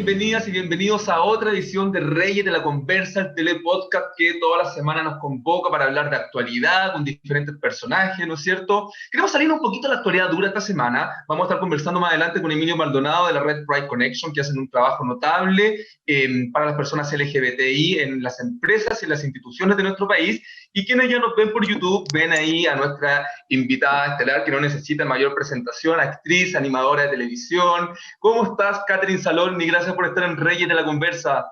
bienvenidas y bienvenidos a otra edición de Reyes de la Conversa, el telepodcast que toda la semana nos convoca para hablar de actualidad con diferentes personajes, ¿no es cierto? Queremos salir un poquito de la actualidad dura esta semana. Vamos a estar conversando más adelante con Emilio Maldonado de la red Pride Connection, que hacen un trabajo notable para las personas LGBTI en las empresas y en las instituciones de nuestro país. Y quienes ya nos ven por YouTube, ven ahí a nuestra invitada estelar, que no necesita mayor presentación, actriz, animadora de televisión. ¿Cómo estás, Catherine Salón? Y gracias por estar en Reyes de la Conversa.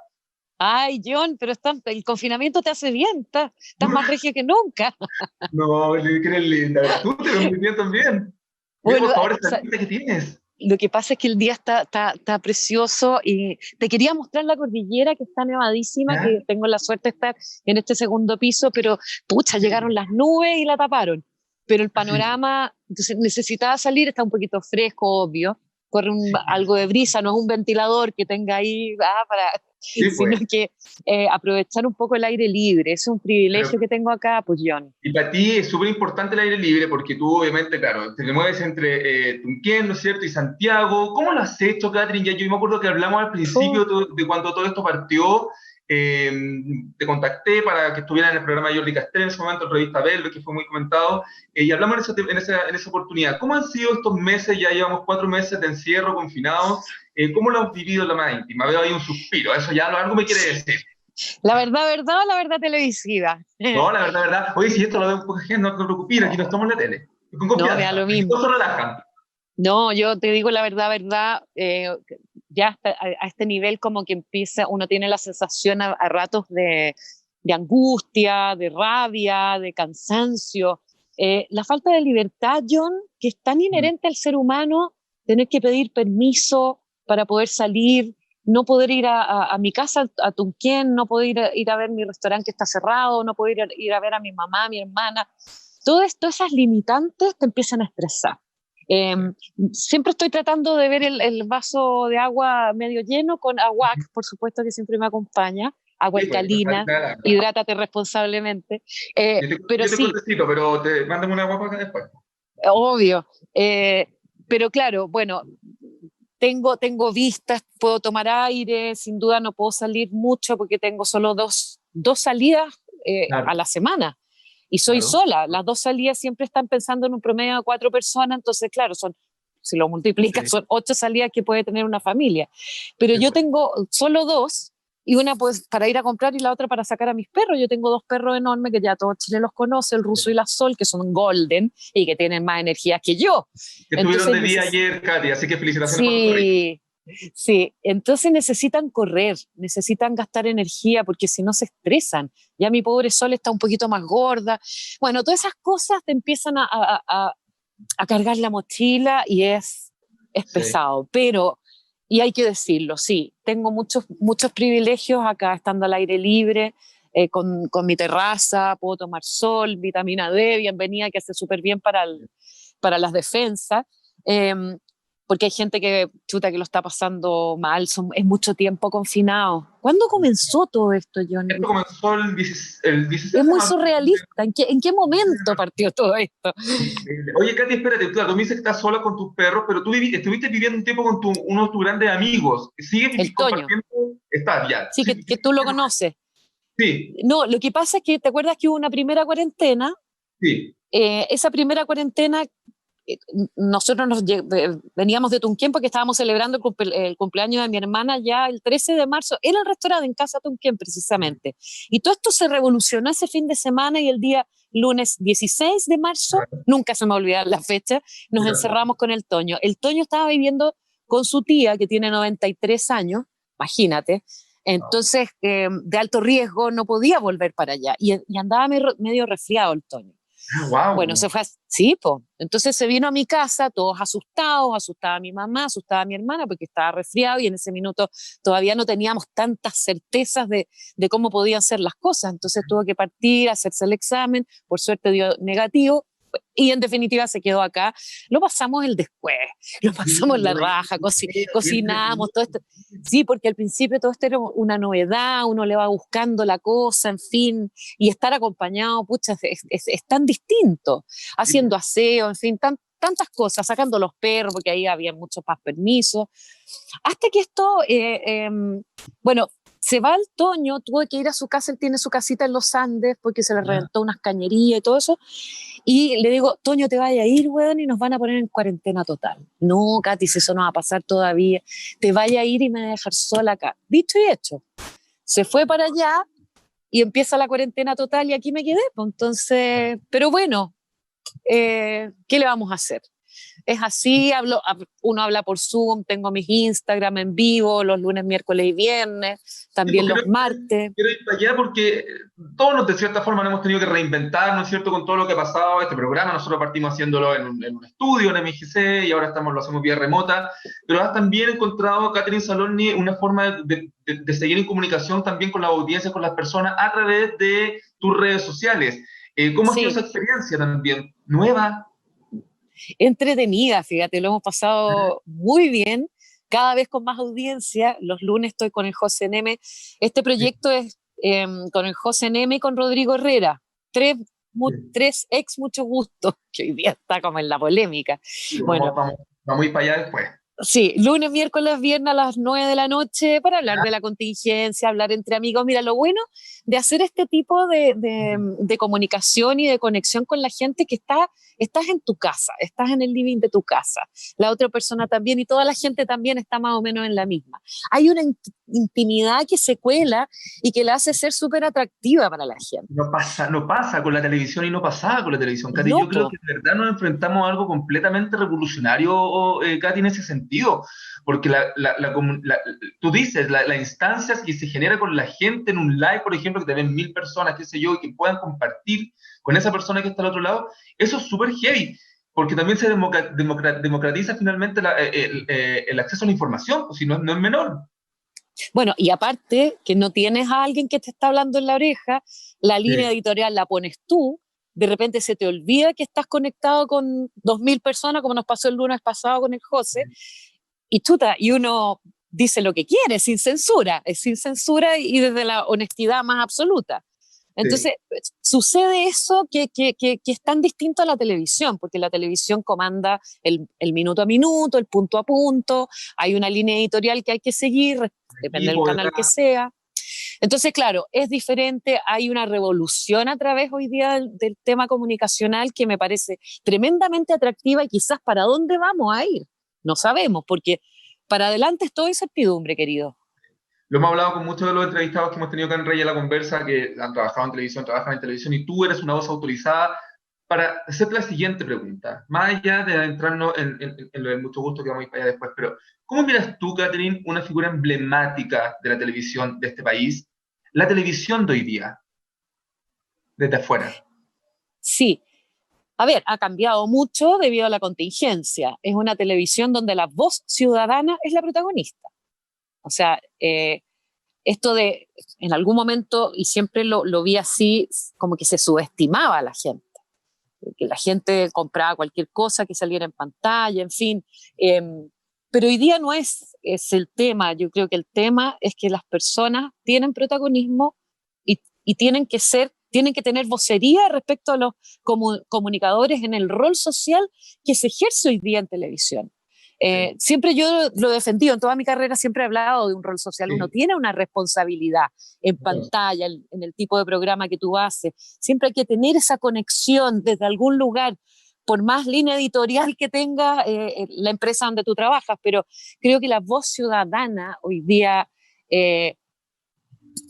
Ay, John, pero el confinamiento te hace bien, estás más regio que nunca. No, que eres linda. Tú te ves muy bien también. Mira, Bueno, por favor, esta linda que tienes. lo que pasa es que el día está precioso y te quería mostrar la cordillera que está nevadísima, ¿Ya? que tengo la suerte de estar en este segundo piso, pero pucha, llegaron las nubes y la taparon. Pero el Sí, panorama, entonces necesitaba salir, está un poquito fresco, obvio, corre sí, algo de brisa, no es un ventilador que tenga ahí sí, sino pues. que aprovechar un poco el aire libre, es un Pero, privilegio que tengo acá, pues John. y para ti es súper importante el aire libre porque tú, obviamente, claro, te mueves entre Tunquén, ¿no es cierto?, y Santiago. ¿Cómo lo has hecho, Catherine? Ya yo me acuerdo que hablamos al principio de cuando todo esto partió. eh, Te contacté para que estuviera en el programa de Jordi Castell en ese momento, en Revista Verde, que fue muy comentado, y hablamos en esa oportunidad. ¿Cómo han sido estos meses? Ya llevamos 4 meses de encierro, confinados. ¿Cómo lo has vivido en la más íntima? Veo ahí un suspiro, eso ya algo me quiere decir. Verdad o la verdad televisiva. No, la verdad. Oye, si esto lo ve un poco gente, no te preocupes, aquí no estamos en la tele. Con No, me da confianza. lo Aquí mismo. todos se relajan. No, yo te digo la verdad, ya hasta a este nivel como que empieza, uno tiene la sensación a ratos de angustia, de rabia, de cansancio. La falta de libertad, John, que es tan Mm, inherente al ser humano, tener que pedir permiso para poder salir, no poder ir a mi casa, a Tunquén, no poder ir a ver mi restaurante que está cerrado, no poder ir a ver a mi mamá, a mi hermana. Todo esto, esas limitantes te empiezan a estresar. Eh, Siempre estoy tratando de ver el vaso de agua medio lleno con agua, por supuesto que siempre me acompaña, agua sí, pues, alcalina, hidrátate responsablemente. Pero yo te sí, contestito, pero mándame una guapa después. obvio. Pero claro, bueno, tengo vistas, puedo tomar aire, sin duda no puedo salir mucho porque tengo solo dos salidas a Claro, la semana. Y soy claro. sola, las dos salidas siempre están pensando en un promedio de 4 personas, entonces claro, si lo multiplicas, Sí, son 8 salidas que puede tener una familia. Pero sí, yo pues. tengo solo dos, y una pues para ir a comprar y la otra para sacar a mis perros. Yo tengo dos perros enormes que ya todo Chile los conoce, el Ruso y la Sol, que son golden y que tienen más energía que yo. Que estuvieron Entonces, de día ayer, Katy, así que felicitaciones por tu perrito. sí, sí, entonces necesitan correr, necesitan gastar energía porque si no se estresan. Ya mi pobre Sol está un poquito más gorda. Bueno, todas esas cosas te empiezan a cargar la mochila y es Sí. pesado, pero, y hay que decirlo, sí, tengo muchos privilegios acá estando al aire libre, con mi terraza, puedo tomar sol, vitamina D, bienvenida, que hace súper bien para las defensas. Eh, Porque hay gente que lo está pasando mal, es mucho tiempo confinado. ¿Cuándo comenzó todo esto, John? Esto comenzó el Es 16 de muy marzo. surrealista. ¿En qué momento partió todo esto? Increíble. Oye, Katy, espérate, claro, tú me dices que estás sola con tus perros, pero tú estuviste viviendo un tiempo con uno de tus grandes amigos. ¿Sigues El Toño. compartiendo? Estás ya. Sí, Sí, que tú lo conoces. sí, No, lo que pasa es que, ¿te acuerdas que hubo una primera cuarentena? sí. Esa primera cuarentena, nosotros veníamos de Tunquén porque estábamos celebrando el cumpleaños de mi hermana ya el 13 de marzo, en el restaurante en Casa Tunquén precisamente. Y todo esto se revolucionó ese fin de semana y el día lunes 16 de marzo, nunca se me va a olvidar la fecha, nos encerramos con el Toño. El Toño estaba viviendo con su tía que tiene 93 años, imagínate. Entonces, de alto riesgo, no podía volver para allá y andaba medio resfriado el Toño. Bueno, Wow. se fue sí, pues. Entonces se vino a mi casa, todos asustados, asustada a mi mamá, asustada a mi hermana, porque estaba resfriado y en ese minuto todavía no teníamos tantas certezas de cómo podían ser las cosas. Entonces tuvo que partir, hacerse el examen, por suerte dio negativo, Y en definitiva se quedó acá. Lo pasamos el después, lo pasamos la raja, cocinamos, todo esto. Sí, porque al principio todo esto era una novedad, uno le va buscando la cosa, en fin, y estar acompañado, pucha, es tan distinto, haciendo aseo, en fin, tantas cosas, sacando los perros, porque ahí había muchos más permisos, hasta que esto, bueno, se va al Toño, tuve que ir a su casa, él tiene su casita en los Andes, porque se le reventó unas cañerías y todo eso, y le digo, Toño, te vaya a ir, weón, y nos van a poner en cuarentena total. No, Katy, si eso no va a pasar todavía, te vaya a ir y me voy a dejar sola acá. Dicho y hecho, se fue para allá y empieza la cuarentena total y aquí me quedé, pues, entonces, pero bueno, ¿qué le vamos a hacer? Es así, uno habla por Zoom, tengo mis Instagram en vivo los lunes, miércoles y viernes, también los martes. Quiero ir para allá porque todos de cierta forma nos hemos tenido que reinventar, ¿no es cierto?, con todo lo que ha pasado este programa. Nosotros partimos haciéndolo en un estudio, en MGC, y ahora lo hacemos vía remota, pero has también encontrado, Catherine Salorni, una forma de seguir en comunicación también con la audiencia, con las personas, a través de tus redes sociales. ¿Cómo ha sido esa experiencia también? ¿Nueva? Entretenida, fíjate, lo hemos pasado muy bien, cada vez con más audiencia. Los lunes estoy con el José Neme. Este proyecto es con el José Neme y con Rodrigo Herrera, tres ex mucho gusto, que hoy día está como en la polémica. Sí, bueno, vamos a ir para allá después. Sí, lunes, miércoles, viernes a las 9 de la noche para hablar de la contingencia, hablar entre amigos. Mira, lo bueno de hacer este tipo de comunicación y de conexión con la gente que estás en tu casa, estás en el living de tu casa, la otra persona también y toda la gente también está más o menos en la misma. Hay una intimidad que se cuela y que la hace ser súper atractiva para la gente. No pasa con la televisión y no pasaba con la televisión, Katy. No, yo creo que de verdad nos enfrentamos a algo completamente revolucionario, Katy, en ese sentido, porque tú dices, la instancia que se genera con la gente en un live, por ejemplo, que te ven 1000 personas, qué sé yo, y que puedan compartir con esa persona que está al otro lado, eso es súper heavy, porque también se democratiza finalmente el acceso a la información, pues si no es menor. Bueno, y aparte que no tienes a alguien que te está hablando en la oreja, la línea editorial la pones tú, de repente se te olvida que estás conectado con 2000 personas, como nos pasó el lunes pasado con el José, y uno dice lo que quiere, sin censura, es sin censura y desde la honestidad más absoluta. Entonces, sucede eso que es tan distinto a la televisión, porque la televisión comanda el minuto a minuto, el punto a punto, hay una línea editorial que hay que seguir, depende del canal que sea. Entonces, claro, es diferente, hay una revolución a través hoy día del tema comunicacional que me parece tremendamente atractiva y quizás para dónde vamos a ir, no sabemos, porque para adelante es todo incertidumbre, querido. Lo hemos hablado con muchos de los entrevistados que hemos tenido acá en Rey de la Conversa, que han trabajado en televisión, trabajan en televisión, y tú eres una voz autorizada para hacerte la siguiente pregunta. Más allá de adentrarnos en lo del mucho gusto que vamos a ir para allá después, pero ¿cómo miras tú, Catherine, una figura emblemática de la televisión de este país, la televisión de hoy día, desde afuera? Sí. A ver, ha cambiado mucho debido a la contingencia. Es una televisión donde la voz ciudadana es la protagonista. O sea, esto de, en algún momento, y siempre lo vi así, como que se subestimaba a la gente. Que la gente compraba cualquier cosa que saliera en pantalla, en fin. Pero hoy día no es el tema. Yo creo que el tema es que las personas tienen protagonismo y tienen que tener vocería respecto a los comunicadores en el rol social que se ejerce hoy día en televisión. Siempre yo lo he defendido, en toda mi carrera siempre he hablado de un rol social. Uno tiene una responsabilidad en pantalla, en el tipo de programa que tú haces. Siempre hay que tener esa conexión desde algún lugar, por más línea editorial que tenga la empresa donde tú trabajas, pero creo que la voz ciudadana hoy día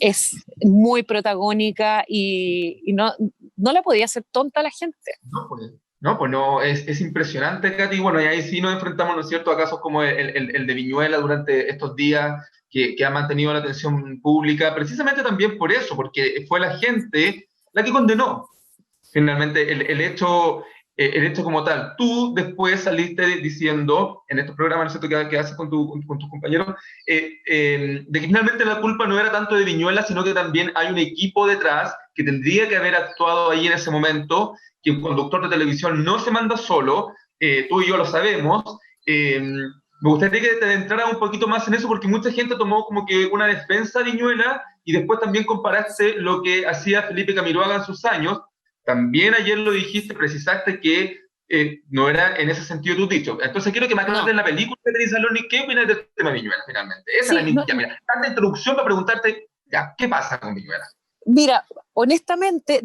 es muy protagónica y no la podía hacer tonta a la gente. Pues no, es impresionante, Katy. Bueno, y ahí sí nos enfrentamos, ¿no es cierto?, a casos como el de Viñuela durante estos días, que ha mantenido la atención pública, precisamente también por eso, porque fue la gente la que condenó finalmente el hecho el hecho como tal. Tú después saliste diciendo, en estos programas, ¿no es cierto?, que haces con tus compañeros, de que finalmente la culpa no era tanto de Viñuela, sino que también hay un equipo detrás que tendría que haber actuado ahí en ese momento, que un conductor de televisión no se manda solo, tú y yo lo sabemos. Me gustaría que te adentraras un poquito más en eso, porque mucha gente tomó como que una defensa de Viñuela y después también comparaste lo que hacía Felipe Camiroaga en sus años. También ayer lo dijiste, precisaste que no era en ese sentido tu dicho. Entonces quiero que me aclares de la película de Denis Saloni, ¿qué opinas del tema Viñuela finalmente? Esa Sí, es la no, ya, mira, tanta introducción para preguntarte, ya, ¿qué pasa con Viñuela? mira, honestamente,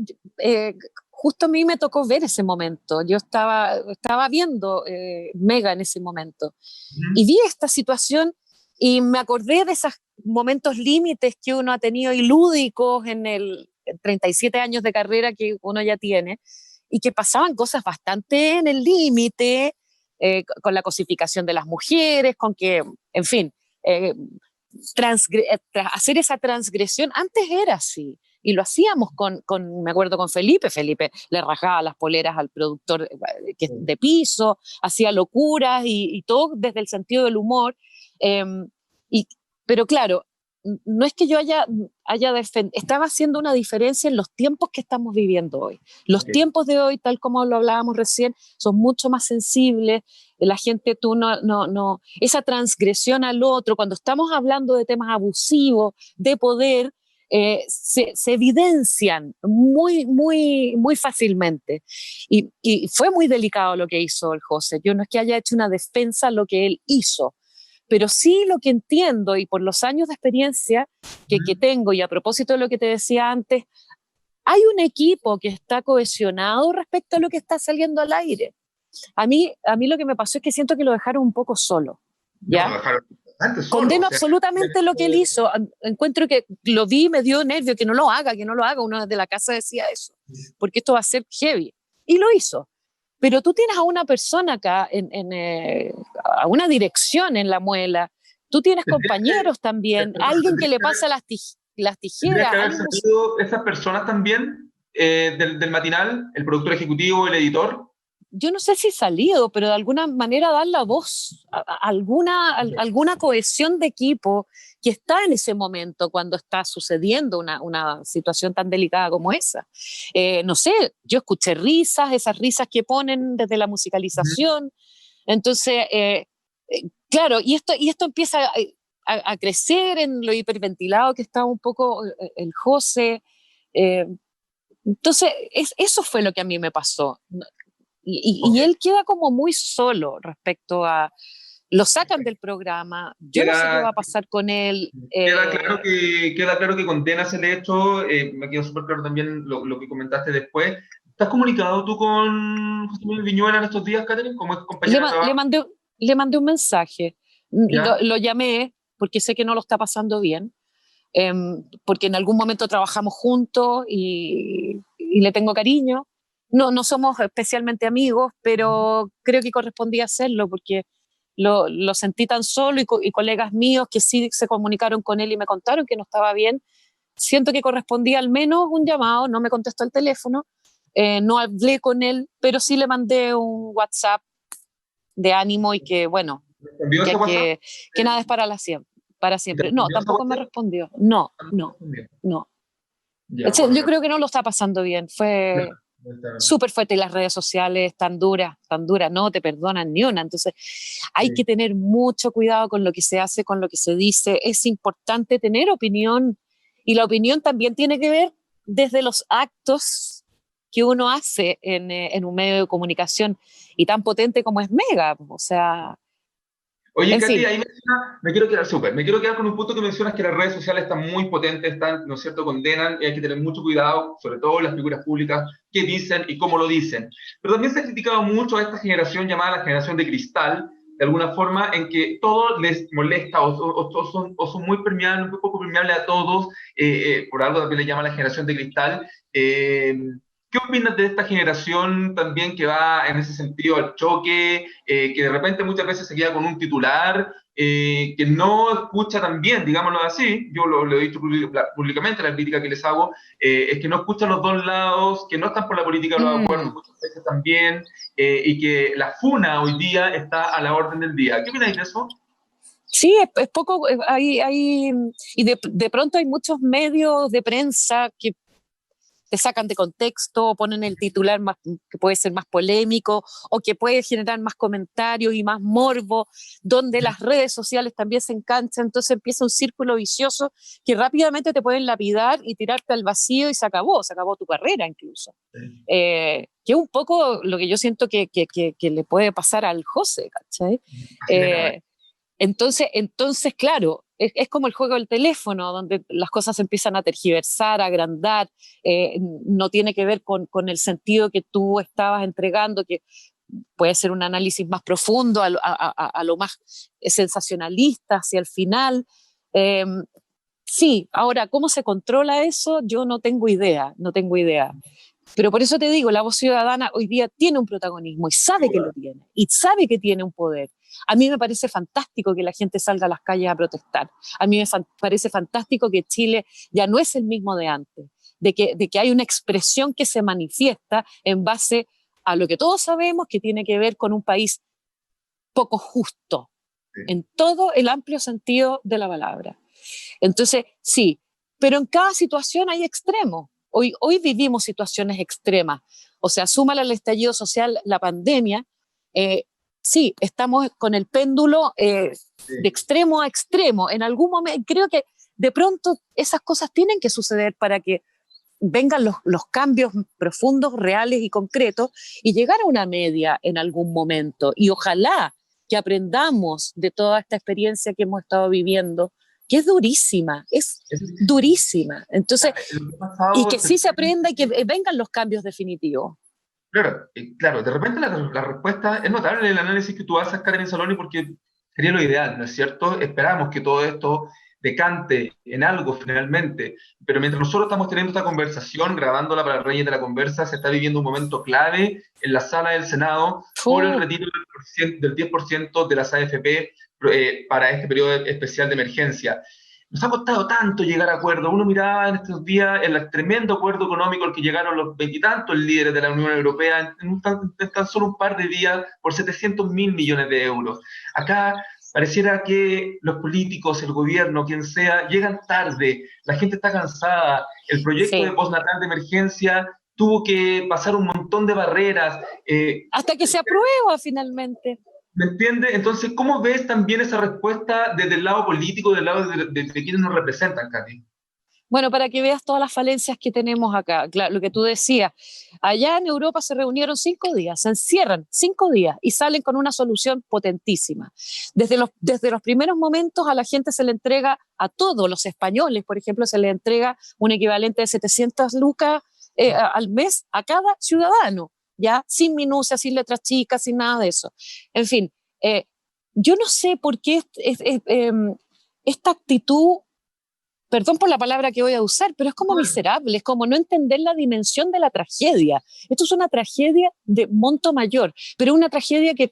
justo a mí me tocó ver ese momento. Yo estaba viendo Mega en ese momento y vi esta situación y me acordé de esos momentos límites que uno ha tenido y lúdicos en el 37 años de carrera que uno ya tiene y que pasaban cosas bastante en el límite, con la cosificación de las mujeres, con que, en fin, hacer esa transgresión. Antes era así. Y lo hacíamos me acuerdo con Felipe. Felipe le rajaba las poleras al productor de piso, hacía locuras y todo desde el sentido del humor. Eh, y, pero claro, no es que yo estaba haciendo una diferencia en los tiempos que estamos viviendo hoy. Los tiempos de hoy, tal como lo hablábamos recién, son mucho más sensibles. La gente, esa transgresión al otro, cuando estamos hablando de temas abusivos, de poder, se evidencian muy, muy, muy fácilmente. Y fue muy delicado lo que hizo el José. Yo no es que haya hecho una defensa a lo que él hizo, pero sí lo que entiendo y por los años de experiencia que tengo, y a propósito de lo que te decía antes, hay un equipo que está cohesionado respecto a lo que está saliendo al aire. A mí lo que me pasó es que siento que lo dejaron un poco solo. ¿Ya? No, lo dejaron bastante solo. Condeno O sea, absolutamente lo que él hizo. Encuentro que lo vi, me dio nervio, que no lo haga. Uno de la casa decía eso, porque esto va a ser heavy. Y lo hizo. Pero tú tienes a una persona acá, a una dirección en la muela, tú tienes compañeros también, alguien que le pasa las ¿Tendría tijeras. que haber salido esas personas también del matinal, el productor ejecutivo, el editor? Yo no sé si salido, pero de alguna manera dar la voz, alguna cohesión de equipo que está en ese momento cuando está sucediendo una situación tan delicada como esa. No sé, yo escuché risas, esas risas que ponen desde la musicalización. Entonces, claro, y esto empieza a crecer en lo hiperventilado que está un poco el José. Entonces, eso fue lo que a mí me pasó. Y él queda como muy solo respecto a... Lo sacan del programa, yo no sé qué va a pasar con él. Queda claro que condenas el hecho, me quedó súper claro también lo que comentaste después. ¿Estás comunicado tú con José Manuel Viñuela en estos días, Catherine, como es Le, compañera de ma- le, trabajo? mandé, le mandé un mensaje, ¿Ya? lo llamé porque sé que no lo está pasando bien, porque en algún momento trabajamos juntos y le tengo cariño. No somos especialmente amigos, pero creo que correspondía hacerlo porque lo sentí tan solo y colegas míos que sí se comunicaron con él y me contaron que no estaba bien. Siento que correspondía al menos un llamado, no me contestó el teléfono, no hablé con él, pero sí le mandé un WhatsApp de ánimo y que, bueno, ¿Respondió ese WhatsApp? que nada es para ¿Y te siempre. No, respondió ese tampoco me WhatsApp? respondió. No, Ah, no te no, respondió. no. Ya, bueno, Yo creo que no lo está pasando bien. no, Fue no está- súper fuerte y las redes sociales tan duras, no te perdonan ni una. Entonces, hay sí. que tener mucho cuidado con lo que se hace, con lo que se dice. Es importante tener opinión y la opinión también tiene que ver desde los actos que uno hace en un medio de comunicación y tan potente como es Mega. O sea, Oye, en Katy, fin, ahí me quiero quedar súper. Me quiero quedar con un punto que mencionas que las redes sociales están muy potentes, están, ¿no es cierto?, condenan y hay que tener mucho cuidado, sobre todo las figuras públicas, qué dicen y cómo lo dicen. Pero también se ha criticado mucho a esta generación llamada la generación de cristal, de alguna forma en que todo les molesta o son muy permeables, muy poco permeables a todos, por algo también le llama la generación de cristal. ¿Qué opinas de esta generación también que va en ese sentido al choque, que de repente muchas veces se queda con un titular? que no escucha también, digámoslo así, yo lo he dicho públicamente, la crítica que les hago, es que no escucha los dos lados, que no están por la política de los acuerdos muchas veces también, y que la funa hoy día está a la orden del día. ¿Qué opináis de eso? Sí, es poco, y de pronto hay muchos medios de prensa que te sacan de contexto, ponen el titular más, que puede ser más polémico o que puede generar más comentarios y más morbo, donde las redes sociales también se enganchan, entonces empieza un círculo vicioso que rápidamente te pueden lapidar y tirarte al vacío y se acabó tu carrera incluso. Sí. Que es un poco lo que yo siento que le puede pasar al José, ¿cachai? Entonces, claro, es como el juego del teléfono, donde las cosas se empiezan a tergiversar, a agrandar, no tiene que ver con el sentido que tú estabas entregando, que puede ser un análisis más profundo, a lo más sensacionalista hacia el final. Sí, ahora, ¿cómo se controla eso? Yo no tengo idea. Pero por eso te digo, la voz ciudadana hoy día tiene un protagonismo y sabe que lo tiene, y sabe que tiene un poder. A mí me parece fantástico que la gente salga a las calles a protestar. A mí me parece fantástico que Chile ya no es el mismo de antes, de que hay una expresión que se manifiesta en base a lo que todos sabemos que tiene que ver con un país poco justo, en todo el amplio sentido de la palabra. Entonces, sí, pero en cada situación hay extremos. Hoy vivimos situaciones extremas. O sea, súmale al estallido social la pandemia. Sí, estamos con el péndulo de extremo a extremo. En algún momento, creo que de pronto esas cosas tienen que suceder para que vengan los cambios profundos, reales y concretos y llegar a una media en algún momento. Y ojalá que aprendamos de toda esta experiencia que hemos estado viviendo, que es durísima. Entonces, y que sí se aprenda y que vengan los cambios definitivos. Claro, de repente la respuesta es notable el análisis que tú haces, Karen Saloni, porque sería lo ideal, ¿no es cierto? Esperamos que todo esto decante en algo finalmente, pero mientras nosotros estamos teniendo esta conversación, grabándola para Reyes de la Conversa, se está viviendo un momento clave en la sala del Senado por el retiro del 10% de las AFP para este periodo especial de emergencia. Nos ha costado tanto llegar a acuerdos. Uno miraba en estos días el tremendo acuerdo económico al que llegaron los veintitantos líderes de la Unión Europea en tan solo un par de días por 700.000 millones de euros. Acá pareciera que los políticos, el gobierno, quien sea, llegan tarde, la gente está cansada, el proyecto de postnatal de emergencia tuvo que pasar un montón de barreras. Hasta que se aprueba finalmente. ¿Me entiendes? Entonces, ¿cómo ves también esa respuesta desde el lado político, del lado de quienes nos representan, Katy? Bueno, para que veas todas las falencias que tenemos acá, claro, lo que tú decías, allá en Europa se reunieron 5 días, se encierran 5 días y salen con una solución potentísima. Desde los primeros momentos a la gente se le entrega, a todos los españoles, por ejemplo, se le entrega un equivalente de 700 lucas al mes a cada ciudadano, ya sin minucias, sin letras chicas, sin nada de eso. En fin, yo no sé por qué esta actitud, perdón por la palabra que voy a usar, pero es como miserable, es como no entender la dimensión de la tragedia. Esto es una tragedia de monto mayor, pero una tragedia que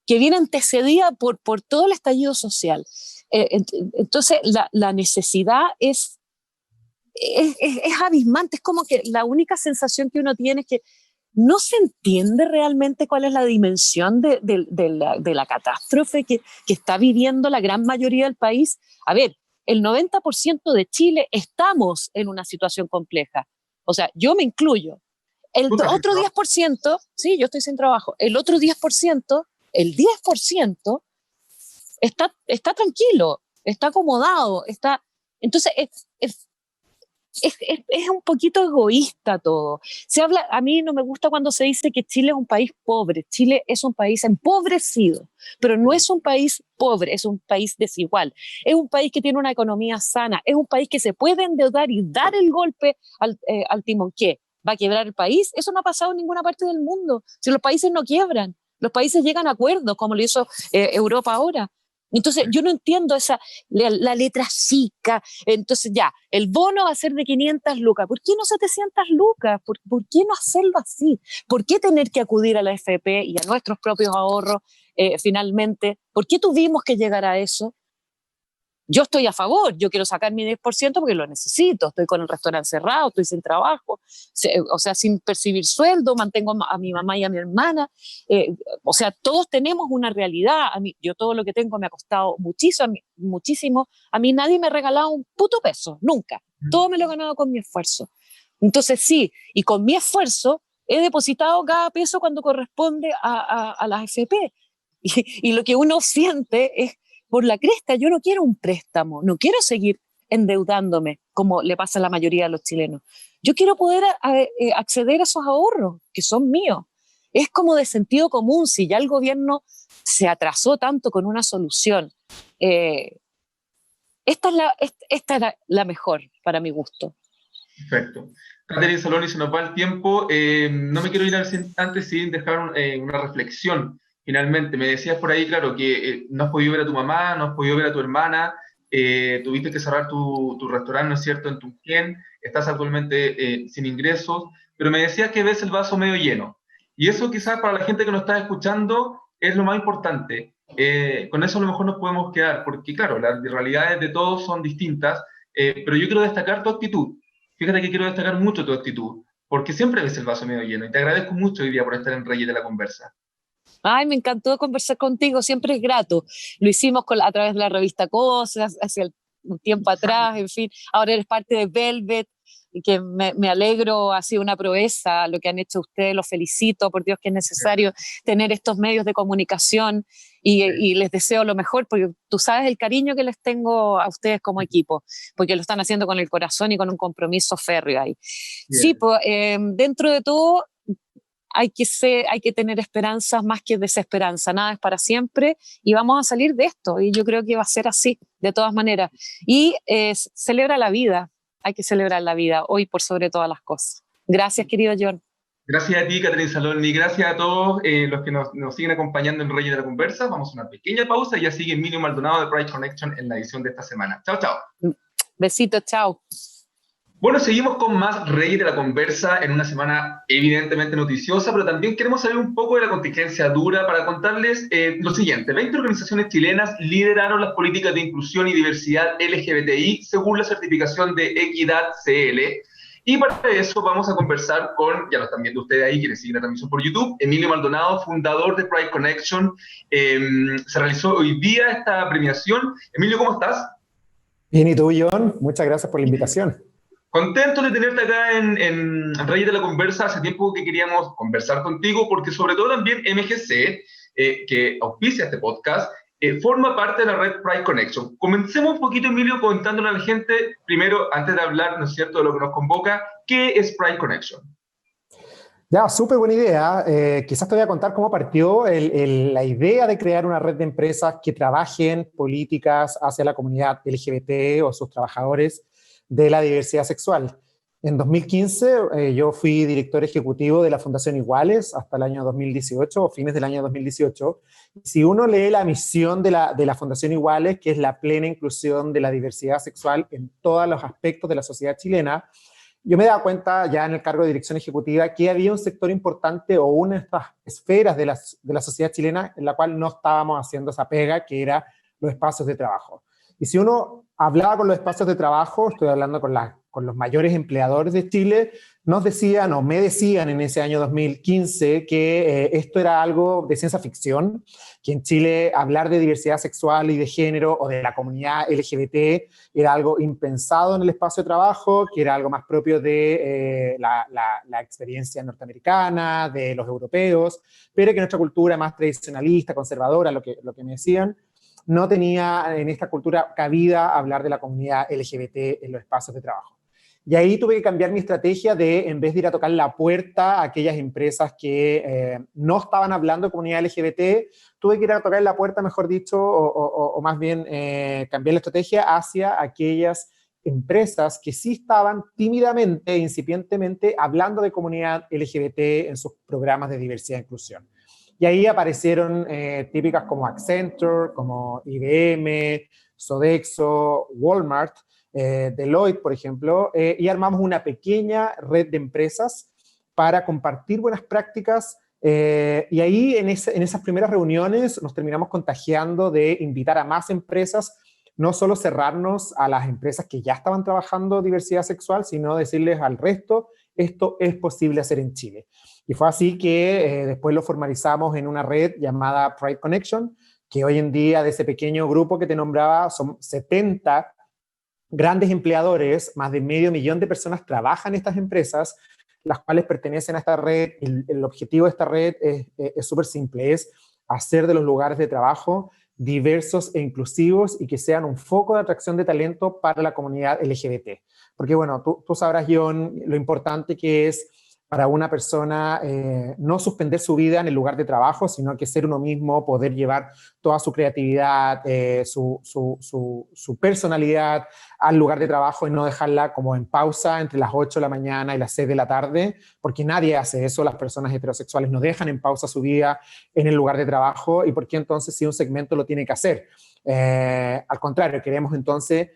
viene antecedida por todo el estallido social. Entonces, la necesidad es abismante, es como que la única sensación que uno tiene es que no se entiende realmente cuál es la dimensión de la catástrofe que está viviendo la gran mayoría del país. A ver, el 90% de Chile estamos en una situación compleja. O sea, yo me incluyo. El otro 10%, sí, yo estoy sin trabajo, el otro 10%, el 10% está tranquilo, está acomodado, está... Entonces, es un poquito egoísta todo. Se habla, a mí no me gusta cuando se dice que Chile es un país pobre. Chile es un país empobrecido, pero no es un país pobre, es un país desigual. Es un país que tiene una economía sana, es un país que se puede endeudar y dar el golpe al timón. ¿Qué? ¿Va a quebrar el país? Eso no ha pasado en ninguna parte del mundo. Si los países no quiebran, los países llegan a acuerdos, como lo hizo Europa ahora. Entonces, yo no entiendo la letra chica. Entonces, ya, el bono va a ser de 500 lucas. ¿Por qué no 700 lucas? ¿Por qué no hacerlo así? ¿Por qué tener que acudir a la AFP y a nuestros propios ahorros finalmente? ¿Por qué tuvimos que llegar a eso? Yo estoy a favor, yo quiero sacar mi 10% porque lo necesito, estoy con el restaurante cerrado, estoy sin trabajo, o sea, sin percibir sueldo, mantengo a mi mamá y a mi hermana, o sea, todos tenemos una realidad. Yo todo lo que tengo me ha costado muchísimo, muchísimo, a mí nadie me ha regalado un puto peso, nunca, todo me lo he ganado con mi esfuerzo. Entonces sí, y con mi esfuerzo he depositado cada peso cuando corresponde a la AFP, y lo que uno siente es por la cresta. Yo no quiero un préstamo, no quiero seguir endeudándome como le pasa a la mayoría de los chilenos. Yo quiero poder acceder a esos ahorros que son míos. Es como de sentido común. Si ya el gobierno se atrasó tanto con una solución, esta era la mejor para mi gusto. Perfecto. Catherine Saloni, se nos va el tiempo. No me quiero ir antes sin dejar una reflexión. Finalmente, me decías por ahí, claro, que no has podido ver a tu mamá, no has podido ver a tu hermana, tuviste que cerrar tu restaurante, ¿no es cierto?, en Tunquén, estás actualmente sin ingresos, pero me decías que ves el vaso medio lleno. Y eso quizás para la gente que nos está escuchando es lo más importante. Con eso a lo mejor nos podemos quedar, porque claro, las realidades de todos son distintas, pero yo quiero destacar tu actitud. Fíjate que quiero destacar mucho tu actitud, porque siempre ves el vaso medio lleno, y te agradezco mucho hoy día por estar en Reyes de la Conversa. Ay, me encantó conversar contigo, siempre es grato. Lo hicimos a través de la revista Cosas, hace un tiempo atrás, en fin. Ahora eres parte de Velvet, y que me alegro, ha sido una proeza lo que han hecho ustedes, los felicito, por Dios que es necesario tener estos medios de comunicación y les deseo lo mejor, porque tú sabes el cariño que les tengo a ustedes como equipo, porque lo están haciendo con el corazón y con un compromiso férreo ahí. Sí, pues dentro de todo hay que tener esperanzas más que desesperanza, nada es para siempre y vamos a salir de esto y yo creo que va a ser así, de todas maneras. Y celebra la vida, hay que celebrar la vida hoy por sobre todas las cosas. Gracias, querido John. Gracias a ti, Catherine Saloni, gracias a todos los que nos siguen acompañando en Reyes de la Conversa. Vamos a una pequeña pausa y ya sigue Emilio Maldonado de Pride Connection en la edición de esta semana. Chao, chao. Besitos, chao. Bueno, seguimos con más Reyes de la Conversa en una semana evidentemente noticiosa, pero también queremos saber un poco de la contingencia dura para contarles lo siguiente. 20 organizaciones chilenas lideraron las políticas de inclusión y diversidad LGBTI según la certificación de Equidad CL. Y para eso vamos a conversar con, ya lo están viendo ustedes ahí, quienes siguen la transmisión por YouTube, Emilio Maldonado, fundador de Pride Connection. Se realizó hoy día esta premiación. Emilio, ¿cómo estás? Bien, ¿y tú, John? Muchas gracias por la invitación. Contento de tenerte acá en Reyes de la Conversa. Hace tiempo que queríamos conversar contigo, porque sobre todo también MGC, que auspicia este podcast, forma parte de la red Pride Connection. Comencemos un poquito, Emilio, contándole a la gente, primero, antes de hablar, ¿no es cierto?, de lo que nos convoca, ¿qué es Pride Connection? Ya, súper buena idea. Quizás te voy a contar cómo partió la idea de crear una red de empresas que trabajen políticas hacia la comunidad LGBT o sus trabajadores de la diversidad sexual. En 2015 yo fui director ejecutivo de la Fundación Iguales hasta el año 2018 o fines del año 2018. Si uno lee la misión de la Fundación Iguales, que es la plena inclusión de la diversidad sexual en todos los aspectos de la sociedad chilena, yo me daba cuenta ya en el cargo de dirección ejecutiva que había un sector importante o una de estas esferas de la sociedad chilena en la cual no estábamos haciendo esa pega, que era los espacios de trabajo. Y si uno hablaba con los espacios de trabajo, estoy hablando con los mayores empleadores de Chile, nos decían o me decían en ese año 2015 que esto era algo de ciencia ficción, que en Chile hablar de diversidad sexual y de género o de la comunidad LGBT era algo impensado en el espacio de trabajo, que era algo más propio de la experiencia norteamericana, de los europeos, pero que nuestra cultura más tradicionalista, conservadora, lo que me decían, no tenía en esta cultura cabida hablar de la comunidad LGBT en los espacios de trabajo. Y ahí tuve que cambiar mi estrategia de, en vez de ir a tocar la puerta a aquellas empresas que no estaban hablando de comunidad LGBT, tuve que ir a tocar la puerta, mejor dicho, o más bien cambiar la estrategia hacia aquellas empresas que sí estaban tímidamente, incipientemente, hablando de comunidad LGBT en sus programas de diversidad e inclusión. Y ahí aparecieron típicas como Accenture, como IBM, Sodexo, Walmart, Deloitte, por ejemplo, y armamos una pequeña red de empresas para compartir buenas prácticas. Y ahí en esas primeras reuniones nos terminamos contagiando de invitar a más empresas, no solo cerrarnos a las empresas que ya estaban trabajando diversidad sexual, sino decirles al resto, esto es posible hacer en Chile. Y fue así que después lo formalizamos en una red llamada Pride Connection, que hoy en día de ese pequeño grupo que te nombraba son 70 grandes empleadores, más de 500.000 de personas trabajan en estas empresas, las cuales pertenecen a esta red. El objetivo de esta red es súper simple, es hacer de los lugares de trabajo diversos e inclusivos y que sean un foco de atracción de talento para la comunidad LGBT. Porque bueno, tú sabrás, John, lo importante que es para una persona no suspender su vida en el lugar de trabajo, sino que ser uno mismo, poder llevar toda su creatividad, su personalidad al lugar de trabajo y no dejarla como en pausa entre las 8 de la mañana y las 6 de la tarde, porque nadie hace eso, las personas heterosexuales no dejan en pausa su vida en el lugar de trabajo, y por qué entonces si un segmento lo tiene que hacer. Al contrario, queremos entonces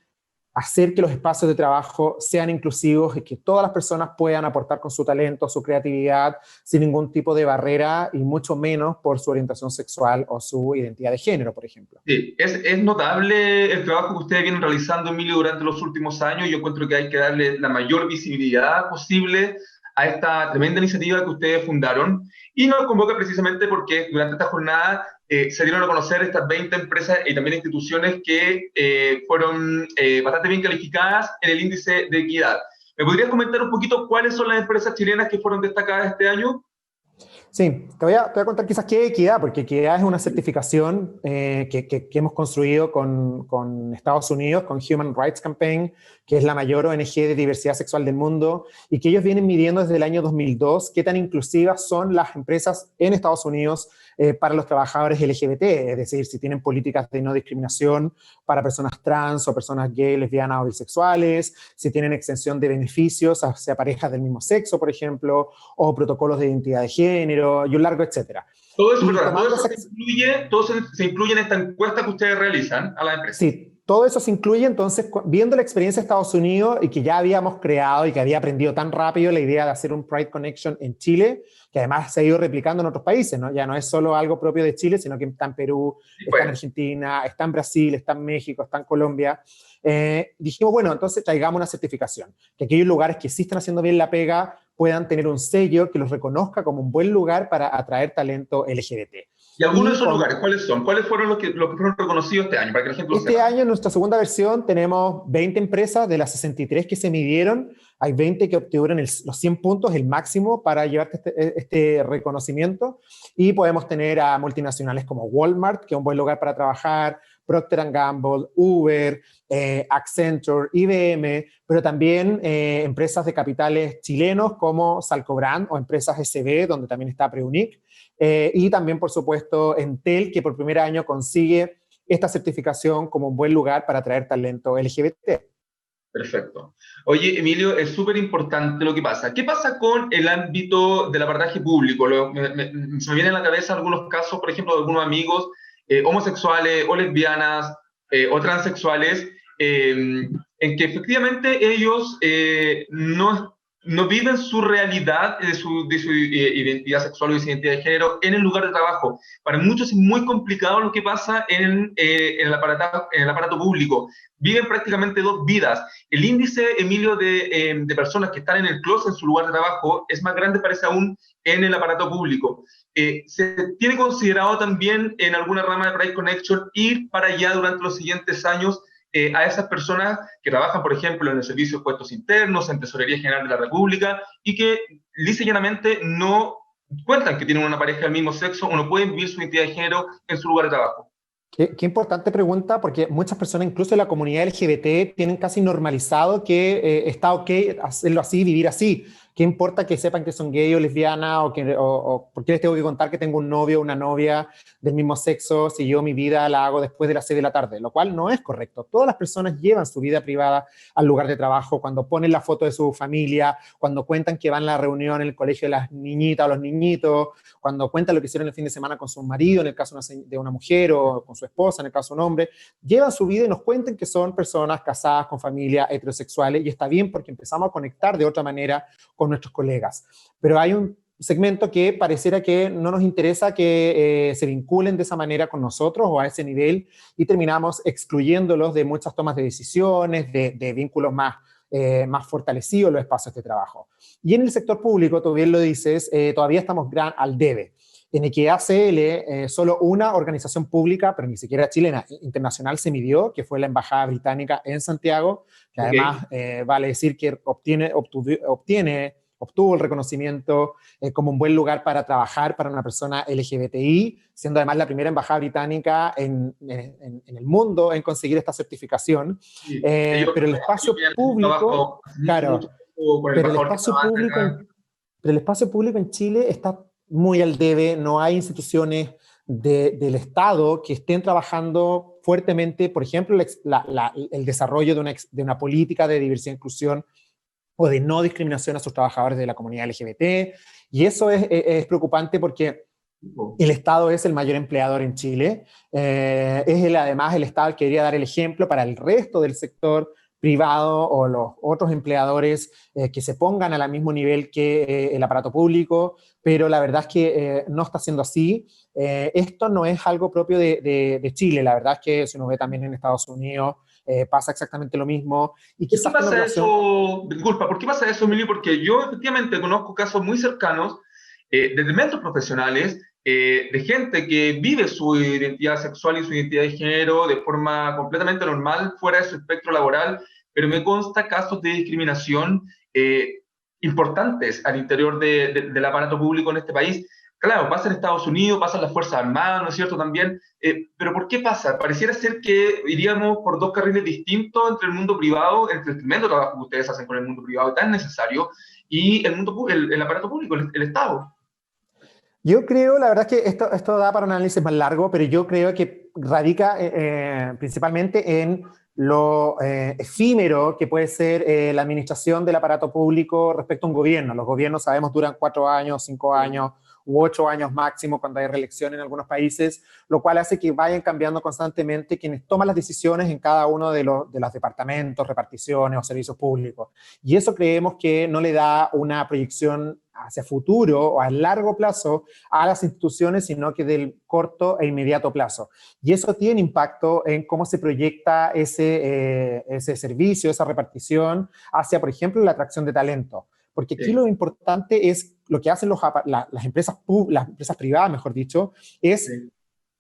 hacer que los espacios de trabajo sean inclusivos y que todas las personas puedan aportar con su talento, su creatividad, sin ningún tipo de barrera y mucho menos por su orientación sexual o su identidad de género, por ejemplo. Sí, es notable el trabajo que ustedes vienen realizando, Emilio, durante los últimos años. Yo encuentro que hay que darle la mayor visibilidad posible a esta tremenda iniciativa que ustedes fundaron, y nos convoca precisamente porque durante esta jornada se dieron a conocer estas 20 empresas y también instituciones que fueron bastante bien calificadas en el índice de equidad. ¿Me podrías comentar un poquito cuáles son las empresas chilenas que fueron destacadas este año? Sí, te voy a contar quizás qué es equidad, porque equidad es una certificación que hemos construido con Estados Unidos, con Human Rights Campaign, que es la mayor ONG de diversidad sexual del mundo, y que ellos vienen midiendo desde el año 2002 qué tan inclusivas son las empresas en Estados Unidos para los trabajadores LGBT, es decir, si tienen políticas de no discriminación para personas trans o personas gay, lesbianas o bisexuales, si tienen exención de beneficios hacia parejas del mismo sexo, por ejemplo, o protocolos de identidad de género y un largo etcétera. Todo eso, ¿verdad? Todo eso se incluye en esta encuesta que ustedes realizan a la empresa. Sí. Todo eso se incluye, entonces, viendo la experiencia de Estados Unidos y que ya habíamos creado y que había aprendido tan rápido la idea de hacer un Pride Connection en Chile, que además se ha ido replicando en otros países, ¿no? Ya no es solo algo propio de Chile, sino que está en Perú, está en Argentina, está en Brasil, está en México, está en Colombia. Dijimos, bueno, entonces traigamos una certificación, que aquellos lugares que sí están haciendo bien la pega puedan tener un sello que los reconozca como un buen lugar para atraer talento LGBT. ¿Y algunos de esos lugares cuáles son? ¿Cuáles fueron los que fueron reconocidos este año? Para que la gente este año, en nuestra segunda versión, tenemos 20 empresas de las 63 que se midieron. Hay 20 que obtuvieron los 100 puntos, el máximo para llevarte este reconocimiento. Y podemos tener a multinacionales como Walmart, que es un buen lugar para trabajar, Procter & Gamble, Uber, Accenture, IBM, pero también empresas de capitales chilenos como Salcobrand o empresas SB, donde también está Preunic, y también, por supuesto, Entel, que por primer año consigue esta certificación como un buen lugar para atraer talento LGBT. Perfecto. Oye, Emilio, es súper importante lo que pasa. ¿Qué pasa con el ámbito del aparataje público? Se me vienen a la cabeza algunos casos, por ejemplo, de algunos amigos homosexuales o lesbianas o transexuales, en que efectivamente ellos no viven su realidad de su identidad sexual o de su identidad de género en el lugar de trabajo. Para muchos es muy complicado lo que pasa en el aparato público. Viven prácticamente dos vidas. El índice, Emilio, de personas que están en el closet en su lugar de trabajo es más grande, parece aún, en el aparato público. Se tiene considerado también en alguna rama de Pride Connection ir para allá durante los siguientes años a esas personas que trabajan, por ejemplo, en el Servicio de Puestos Internos, en Tesorería General de la República, y que lisa y llanamente no cuentan que tienen una pareja del mismo sexo o no pueden vivir su identidad de género en su lugar de trabajo. Qué importante pregunta, porque muchas personas, incluso en la comunidad LGBT, tienen casi normalizado que está ok hacerlo así, vivir así. ¿Qué importa que sepan que son gay o lesbiana o por qué les tengo que contar que tengo un novio o una novia del mismo sexo si yo mi vida la hago después de las 6 de la tarde? Lo cual no es correcto. Todas las personas llevan su vida privada al lugar de trabajo, cuando ponen la foto de su familia, cuando cuentan que van a la reunión en el colegio de las niñitas o los niñitos, cuando cuentan lo que hicieron el fin de semana con su marido, en el caso de una mujer, o con su esposa, en el caso de un hombre, llevan su vida y nos cuentan que son personas casadas con familia, heterosexuales, y está bien porque empezamos a conectar de otra manera con nuestros colegas. Pero hay un segmento que pareciera que no nos interesa que se vinculen de esa manera con nosotros o a ese nivel, y terminamos excluyéndolos de muchas tomas de decisiones, de vínculos más fortalecidos en los espacios de trabajo. Y en el sector público, tú bien lo dices, todavía estamos al debe. En Equidad CL, solo una organización pública, pero ni siquiera chilena, internacional se midió, que fue la Embajada Británica en Santiago, que además vale decir que obtuvo el reconocimiento como un buen lugar para trabajar para una persona LGBTI, siendo además la primera embajada británica en el mundo en conseguir esta certificación. Sí. Pero el espacio público, claro, pero el espacio público en Chile está muy al debe, no hay instituciones del Estado que estén trabajando fuertemente, por ejemplo, el desarrollo de una política de diversidad e inclusión o de no discriminación a sus trabajadores de la comunidad LGBT, y eso es preocupante porque el Estado es el mayor empleador en Chile, además el Estado que debería dar el ejemplo para el resto del sector privado o los otros empleadores que se pongan al mismo nivel que el aparato público, pero la verdad es que no está siendo así. Esto no es algo propio de Chile, la verdad es que si uno ve también en Estados Unidos, pasa exactamente lo mismo. Y ¿Por qué pasa eso? Disculpa, ¿por qué pasa eso, Emilio? Porque yo efectivamente conozco casos muy cercanos de elementos profesionales, de gente que vive su identidad sexual y su identidad de género de forma completamente normal, fuera de su espectro laboral, pero me consta casos de discriminación importantes al interior del aparato público en este país. Claro, pasa en Estados Unidos, pasa en las Fuerzas Armadas, ¿no es cierto? También. Pero ¿por qué pasa? Pareciera ser que iríamos por dos carriles distintos entre el mundo privado, entre el tremendo trabajo que ustedes hacen con el mundo privado, tan necesario, y el aparato público, el Estado. Yo creo, la verdad es que esto da para un análisis más largo, pero yo creo que radica principalmente en lo efímero que puede ser la administración del aparato público respecto a un gobierno. Los gobiernos, sabemos, duran 4 años, 5 años u 8 años máximo cuando hay reelección en algunos países, lo cual hace que vayan cambiando constantemente quienes toman las decisiones en cada uno de los departamentos, reparticiones o servicios públicos. Y eso creemos que no le da una proyección hacia futuro o a largo plazo a las instituciones, sino que del corto e inmediato plazo. Y eso tiene impacto en cómo se proyecta ese servicio, esa repartición hacia, por ejemplo, la atracción de talento. Porque aquí lo importante es lo que hacen las empresas privadas, mejor dicho, es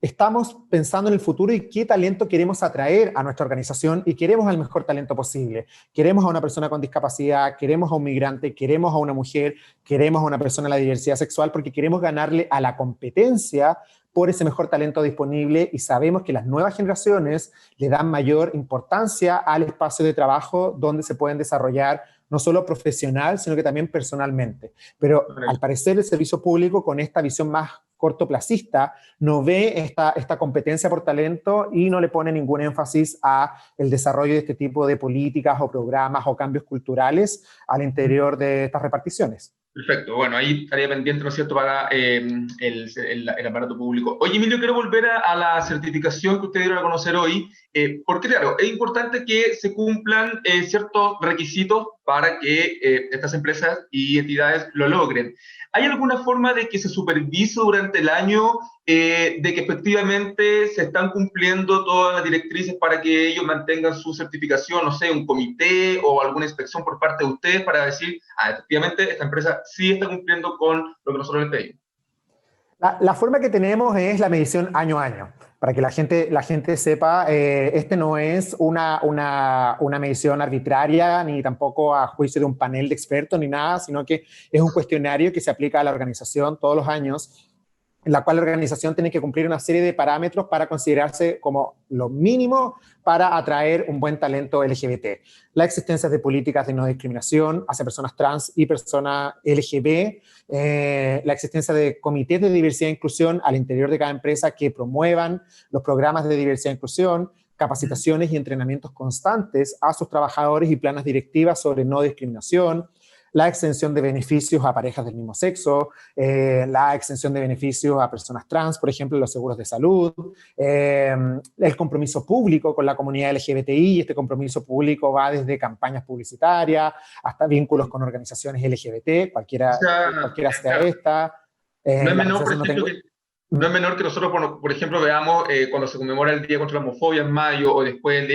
estamos pensando en el futuro y qué talento queremos atraer a nuestra organización, y queremos al mejor talento posible. Queremos a una persona con discapacidad, queremos a un migrante, queremos a una mujer, queremos a una persona de la diversidad sexual, porque queremos ganarle a la competencia por ese mejor talento disponible, y sabemos que las nuevas generaciones le dan mayor importancia al espacio de trabajo donde se pueden desarrollar no solo profesional, sino que también personalmente. Pero al parecer el servicio público, con esta visión más cortoplacista, no ve esta competencia por talento y no le pone ningún énfasis a el desarrollo de este tipo de políticas o programas o cambios culturales al interior de estas reparticiones. Perfecto, bueno, ahí estaría pendiente, ¿no es cierto?, para el aparato público. Oye, Emilio, quiero volver a la certificación que ustedes dieron a conocer hoy, porque claro, es importante que se cumplan ciertos requisitos para que estas empresas y entidades lo logren. ¿Hay alguna forma de que se supervise durante el año de que efectivamente se están cumpliendo todas las directrices para que ellos mantengan su certificación? No sé, un comité o alguna inspección por parte de ustedes para decir, efectivamente, esta empresa sí está cumpliendo con lo que nosotros les pedimos. La forma que tenemos es la medición año a año, para que la gente sepa, este no es una medición arbitraria, ni tampoco a juicio de un panel de expertos, ni nada, sino que es un cuestionario que se aplica a la organización todos los años, en la cual la organización tiene que cumplir una serie de parámetros para considerarse como lo mínimo para atraer un buen talento LGBT. La existencia de políticas de no discriminación hacia personas trans y personas LGBT, la existencia de comités de diversidad e inclusión al interior de cada empresa que promuevan los programas de diversidad e inclusión, capacitaciones y entrenamientos constantes a sus trabajadores y planes directivas sobre no discriminación, la extensión de beneficios a parejas del mismo sexo, la extensión de beneficios a personas trans, por ejemplo, los seguros de salud, el compromiso público con la comunidad LGBTI, y este compromiso público va desde campañas publicitarias hasta vínculos con organizaciones LGBT, cualquiera sea esta. No es menor, por ejemplo, no es menor que nosotros, por ejemplo, veamos cuando se conmemora el Día contra la Homofobia en mayo, o después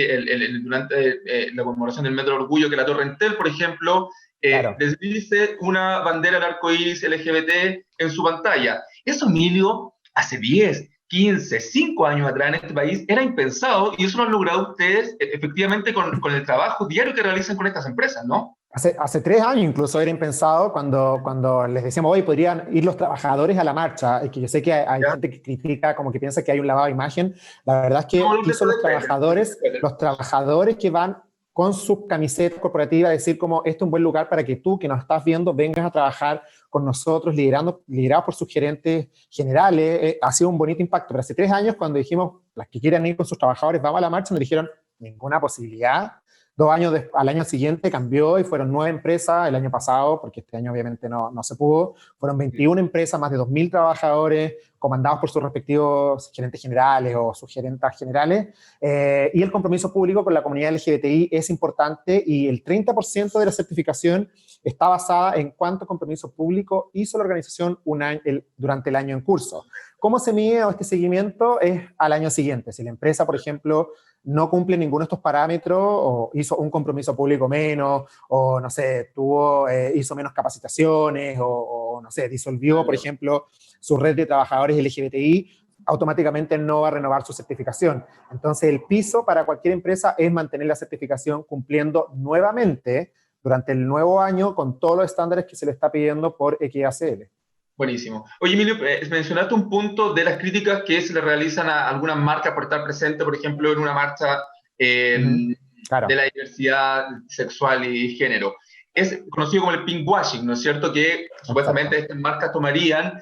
durante la conmemoración del Mes del Orgullo, que la Torre Entel, por ejemplo, claro, deslice una bandera del arco iris LGBT en su pantalla. Eso, Emilio, hace 10, 15, 5 años atrás en este país era impensado, y eso lo han logrado ustedes efectivamente con el trabajo diario que realizan con estas empresas, ¿no? Hace 3 años incluso era impensado cuando les decíamos, hoy podrían ir los trabajadores a la marcha, y que yo sé que hay gente que critica, como que piensa que hay un lavado de imagen. La verdad es que No, aquí son los trabajadores que van con su camiseta corporativa a decir como, este es un buen lugar para que tú, que nos estás viendo, vengas a trabajar con nosotros, liderados por sus gerentes generales. Ha sido un bonito impacto. Pero hace 3 años, cuando dijimos, las que quieran ir con sus trabajadores, vamos a la marcha, nos dijeron, ninguna posibilidad. 2 años al año siguiente cambió y fueron 9 empresas el año pasado, porque este año obviamente no se pudo. Fueron 21 empresas, más de 2.000 trabajadores, comandados por sus respectivos gerentes generales o sus gerentas generales. Y el compromiso público con la comunidad LGBTI es importante, y el 30% de la certificación está basada en cuánto compromiso público hizo la organización durante el año en curso. ¿Cómo se mide este seguimiento? Es al año siguiente. Si la empresa, por ejemplo, no cumple ninguno de estos parámetros, o hizo un compromiso público menos, o no sé, hizo menos capacitaciones, o no sé, disolvió, por ejemplo, su red de trabajadores LGBTI, automáticamente no va a renovar su certificación. Entonces, el piso para cualquier empresa es mantener la certificación cumpliendo nuevamente durante el nuevo año con todos los estándares que se le está pidiendo por XACL. Buenísimo. Oye, Emilio, mencionaste un punto de las críticas que se le realizan a algunas marcas por estar presente, por ejemplo, en una marcha Claro. de la diversidad sexual y género. Es conocido como el pinkwashing, ¿no es cierto? Que supuestamente estas marcas tomarían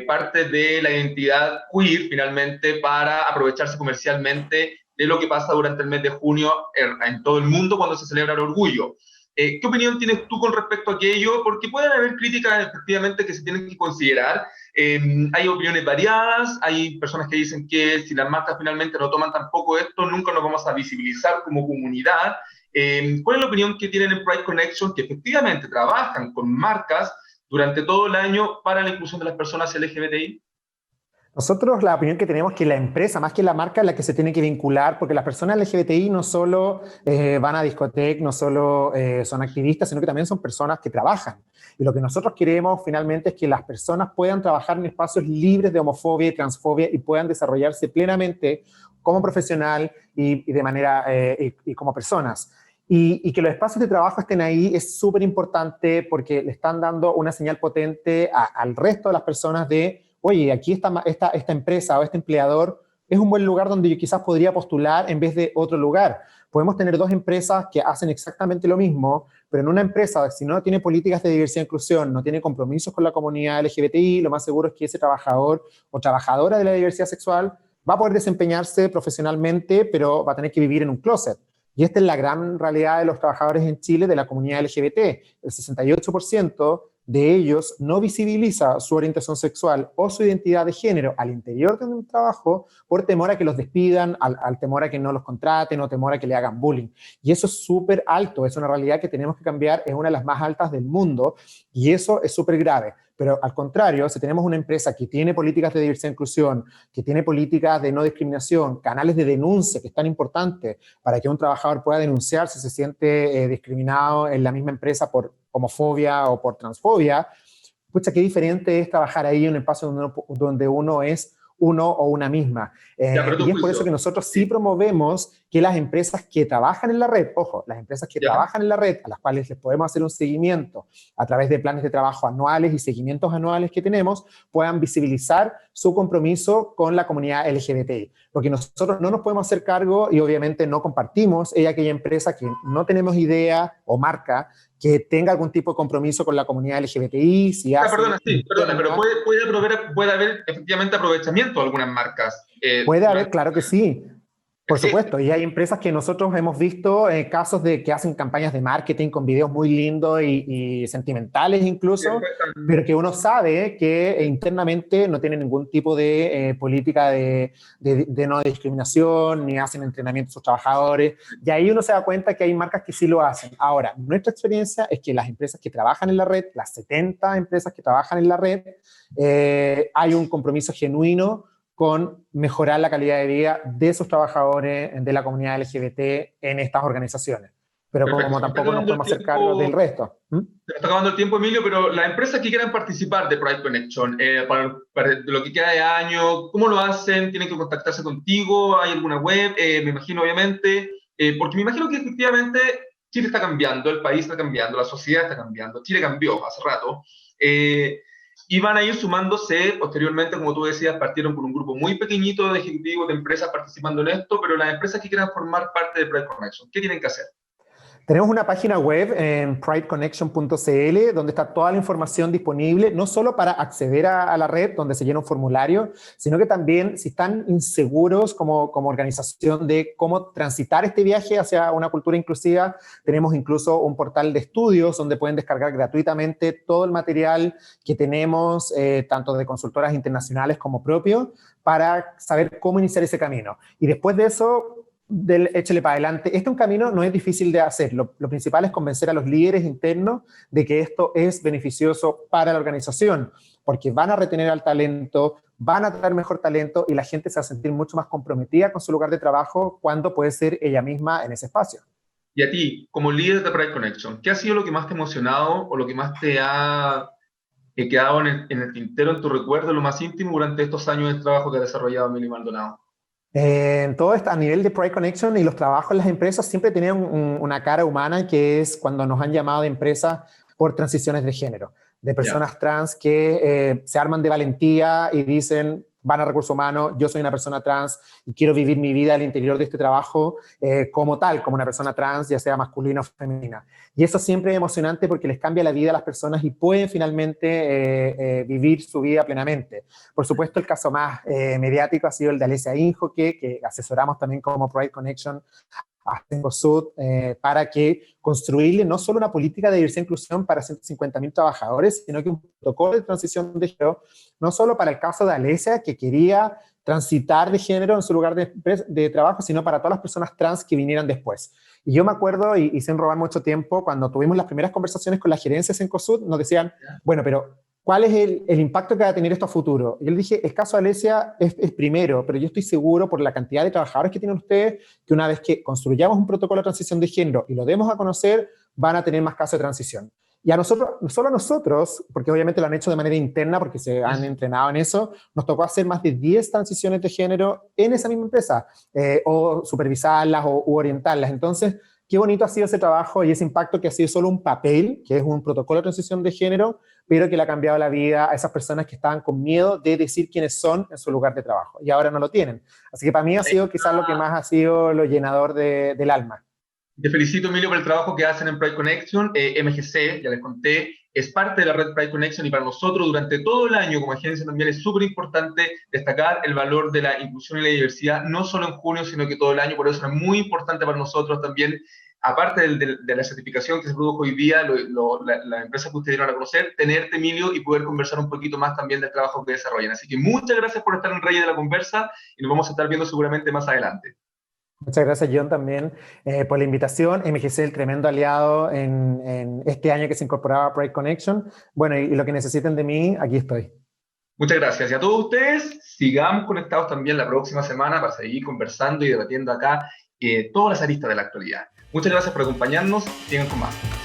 parte de la identidad queer, finalmente, para aprovecharse comercialmente de lo que pasa durante el mes de junio en todo el mundo cuando se celebra el orgullo. ¿Qué opinión tienes tú con respecto a aquello? Porque pueden haber críticas efectivamente que se tienen que considerar. Hay opiniones variadas, hay personas que dicen que si las marcas finalmente no toman tampoco esto, nunca nos vamos a visibilizar como comunidad. ¿Cuál es la opinión que tienen en Pride Connection, que efectivamente trabajan con marcas durante todo el año para la inclusión de las personas LGBTI? Nosotros la opinión que tenemos es que la empresa, más que la marca, es la que se tiene que vincular, porque las personas LGBTI no solo van a discoteca, no solo son activistas, sino que también son personas que trabajan. Y lo que nosotros queremos finalmente es que las personas puedan trabajar en espacios libres de homofobia y transfobia, y puedan desarrollarse plenamente como profesional y de manera y como personas. Y que los espacios de trabajo estén ahí es súper importante, porque le están dando una señal potente al resto de las personas de, oye, aquí esta empresa o este empleador es un buen lugar donde yo quizás podría postular en vez de otro lugar. Podemos tener 2 empresas que hacen exactamente lo mismo, pero en una empresa, si no tiene políticas de diversidad e inclusión, no tiene compromisos con la comunidad LGBTI, lo más seguro es que ese trabajador o trabajadora de la diversidad sexual va a poder desempeñarse profesionalmente, pero va a tener que vivir en un closet. Y esta es la gran realidad de los trabajadores en Chile de la comunidad LGBT. El 68% de ellos no visibiliza su orientación sexual o su identidad de género al interior de un trabajo por temor a que los despidan, al temor a que no los contraten o temor a que le hagan bullying. Y eso es súper alto, es una realidad que tenemos que cambiar, es una de las más altas del mundo, y eso es súper grave. Pero al contrario, si tenemos una empresa que tiene políticas de diversidad e inclusión, que tiene políticas de no discriminación, canales de denuncia que es tan importante para que un trabajador pueda denunciar si se siente discriminado en la misma empresa por homofobia o por transfobia, pucha, qué diferente es trabajar ahí en un espacio donde uno es uno o una misma. Y es por eso que nosotros sí promovemos que las empresas que trabajan en la red, ojo, las empresas que trabajan en la red, a las cuales les podemos hacer un seguimiento a través de planes de trabajo anuales y seguimientos anuales que tenemos, puedan visibilizar su compromiso con la comunidad LGBTI. Porque nosotros no nos podemos hacer cargo y obviamente no compartimos aquella empresa que no tenemos idea o marca que tenga algún tipo de compromiso con la comunidad LGBTI. Si perdona, pero puede haber efectivamente aprovechamiento de algunas marcas. Puede haber, claro que sí. Por supuesto, y hay empresas que nosotros hemos visto casos de que hacen campañas de marketing con videos muy lindos y sentimentales incluso, pero que uno sabe que internamente no tienen ningún tipo de política de no discriminación, ni hacen entrenamiento a sus trabajadores, y ahí uno se da cuenta que hay marcas que sí lo hacen. Ahora, nuestra experiencia es que las empresas que trabajan en la red, las 70 empresas que trabajan en la red, hay un compromiso genuino con mejorar la calidad de vida de sus trabajadores de la comunidad LGBT en estas organizaciones. Pero como tampoco nos podemos hacer cargo del resto. Se nos está acabando el tiempo, Emilio, pero las empresas que quieran participar de Pride Connection, para lo que queda de año, ¿cómo lo hacen? ¿Tienen que contactarse contigo? ¿Hay alguna web? Me imagino, obviamente, porque me imagino que efectivamente Chile está cambiando, el país está cambiando, la sociedad está cambiando. Chile cambió hace rato. Y van a ir sumándose posteriormente, como tú decías, partieron con un grupo muy pequeñito de ejecutivos de empresas participando en esto, pero las empresas que quieran formar parte de Pride Connection, ¿qué tienen que hacer? Tenemos una página web en prideconnection.cl donde está toda la información disponible, no solo para acceder a la red, donde se llena un formulario, sino que también si están inseguros como organización de cómo transitar este viaje hacia una cultura inclusiva, tenemos incluso un portal de estudios donde pueden descargar gratuitamente todo el material que tenemos, tanto de consultoras internacionales como propio, para saber cómo iniciar ese camino. Y después de eso, échale para adelante. Este es un camino, no es difícil de hacer. Lo principal es convencer a los líderes internos de que esto es beneficioso para la organización, porque van a retener al talento, van a traer mejor talento y la gente se va a sentir mucho más comprometida con su lugar de trabajo cuando puede ser ella misma en ese espacio. Y a ti, como líder de Pride Connection, ¿qué ha sido lo que más te ha emocionado o lo que más te ha quedado en el tintero, en tu recuerdo, lo más íntimo durante estos años de trabajo que ha desarrollado Emilio Maldonado? En todo esto, a nivel de Pride Connection y los trabajos en las empresas siempre tenían una cara humana, que es cuando nos han llamado de empresas por transiciones de género, de personas trans que se arman de valentía y dicen, van a recursos humanos, yo soy una persona trans y quiero vivir mi vida al interior de este trabajo como tal, como una persona trans, ya sea masculina o femenina. Y eso siempre es emocionante porque les cambia la vida a las personas y pueden finalmente vivir su vida plenamente. Por supuesto, el caso más mediático ha sido el de Alesia Injo, que asesoramos también como Pride Connection a Cencosud para que construirle no solo una política de diversidad e inclusión para 150.000 trabajadores, sino que un protocolo de transición de género, no solo para el caso de Alesia, que quería transitar de género en su lugar de trabajo, sino para todas las personas trans que vinieran después. Y yo me acuerdo, y sin robar mucho tiempo, cuando tuvimos las primeras conversaciones con la gerencia de Cencosud, nos decían, bueno, pero ¿cuál es el impacto que va a tener esto a futuro? Y yo le dije, el caso de Alesia es primero, pero yo estoy seguro por la cantidad de trabajadores que tienen ustedes, que una vez que construyamos un protocolo de transición de género y lo demos a conocer, van a tener más casos de transición. Y a nosotros, no solo a nosotros, porque obviamente lo han hecho de manera interna, porque se han entrenado en eso, nos tocó hacer más de 10 transiciones de género en esa misma empresa, o supervisarlas u orientarlas. Entonces, qué bonito ha sido ese trabajo y ese impacto que ha sido solo un papel, que es un protocolo de transición de género, pero que le ha cambiado la vida a esas personas que estaban con miedo de decir quiénes son en su lugar de trabajo, y ahora no lo tienen. Así que para mí ha sido quizás lo que más ha sido lo llenador del alma. Te felicito, Emilio, por el trabajo que hacen en Pride Connection. MGC, ya les conté, es parte de la red Pride Connection y para nosotros durante todo el año como agencia también es súper importante destacar el valor de la inclusión y la diversidad, no solo en junio, sino que todo el año. Por eso es muy importante para nosotros también, aparte de la certificación que se produjo hoy día, la empresa que ustedes dieron a conocer, tenerte, Emilio, y poder conversar un poquito más también del trabajo que desarrollan. Así que muchas gracias por estar en Reyes de la Conversa y nos vamos a estar viendo seguramente más adelante. Muchas gracias, John, también por la invitación. MGC, el tremendo aliado en este año que se incorporaba a Pride Connection. Bueno, y lo que necesiten de mí, aquí estoy. Muchas gracias. Y a todos ustedes, sigamos conectados también la próxima semana para seguir conversando y debatiendo acá todas las aristas de la actualidad. Muchas gracias por acompañarnos. Sigan con más.